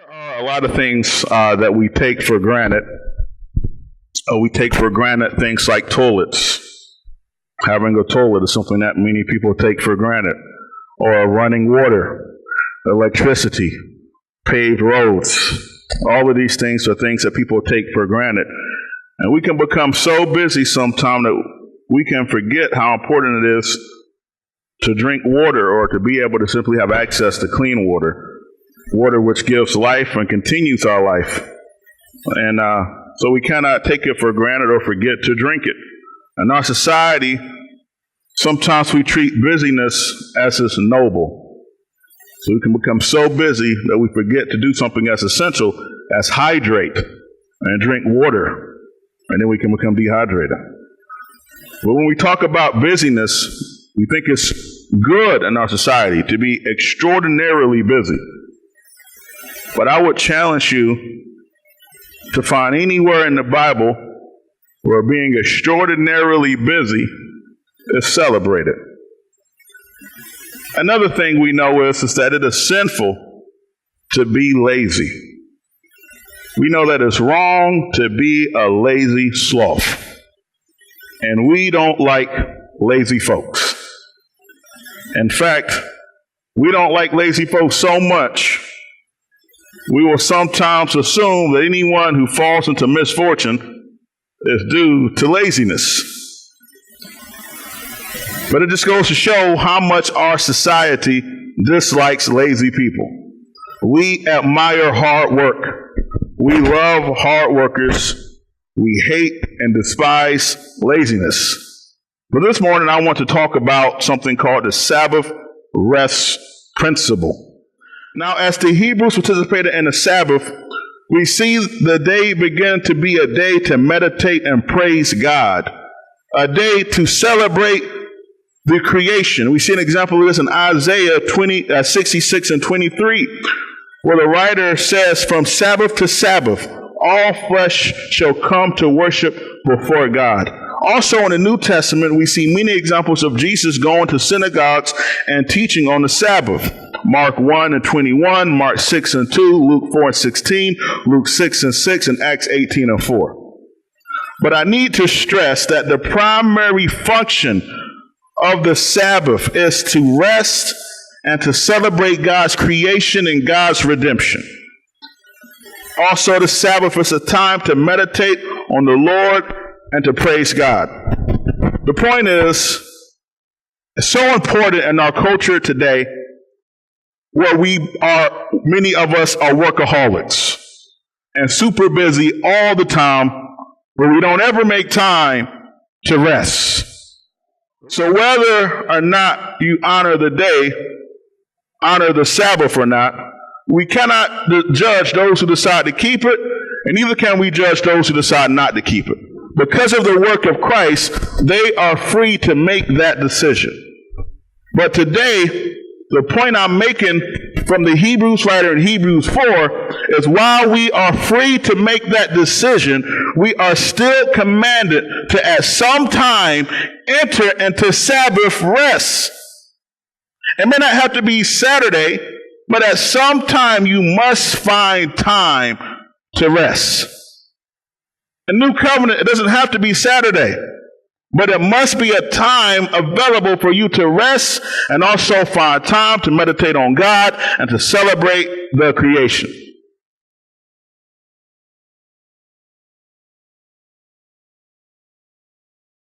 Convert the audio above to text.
There are a lot of things that we take for granted. We take for granted things like toilets. Having a toilet is something that many people take for granted. Or running water, electricity, paved roads. All of these things are things that people take for granted. And we can become so busy sometimes that we can forget how important it is to drink water or to be able to simply have access to clean water. Water which gives life and continues our life. And so we cannot take it for granted or forget to drink it. In our society, sometimes we treat busyness as is noble. So we can become so busy that we forget to do something as essential as hydrate and drink water. And then we can become dehydrated. But when we talk about busyness, we think it's good in our society to be extraordinarily busy. But I would challenge you to find anywhere in the Bible where being extraordinarily busy is celebrated. Another thing we know is that it is sinful to be lazy. We know that it's wrong to be a lazy sloth. And we don't like lazy folks. In fact, we don't like lazy folks so much, we will sometimes assume that anyone who falls into misfortune is due to laziness. But it just goes to show how much our society dislikes lazy people. We admire hard work. We love hard workers. We hate and despise laziness. But this morning I want to talk about something called the Sabbath Rest Principle. Now, as the Hebrews participated in the Sabbath, we see the day begin to be a day to meditate and praise God, a day to celebrate the creation. We see an example of this in Isaiah 66 and 23, where the writer says, "From Sabbath to Sabbath, all flesh shall come to worship before God." Also in the New Testament, we see many examples of Jesus going to synagogues and teaching on the Sabbath. Mark 1 and 21, Mark 6 and 2, Luke 4 and 16, Luke 6 and 6, and Acts 18 and 4. But I need to stress that the primary function of the Sabbath is to rest and to celebrate God's creation and God's redemption. Also, the Sabbath is a time to meditate on the Lord and to praise God. The point is, it's so important in our culture today where many of us are workaholics and super busy all the time, where we don't ever make time to rest. So whether or not you honor the day, honor the Sabbath or not, we cannot judge those who decide to keep it, and neither can we judge those who decide not to keep it. Because of the work of Christ, they are free to make that decision. But today, the point I'm making from the Hebrews writer in Hebrews 4 is while we are free to make that decision, we are still commanded to at some time enter into Sabbath rest. It may not have to be Saturday, but at some time you must find time to rest. The new covenant, it doesn't have to be Saturday, but it must be a time available for you to rest and also find time to meditate on God and to celebrate the creation.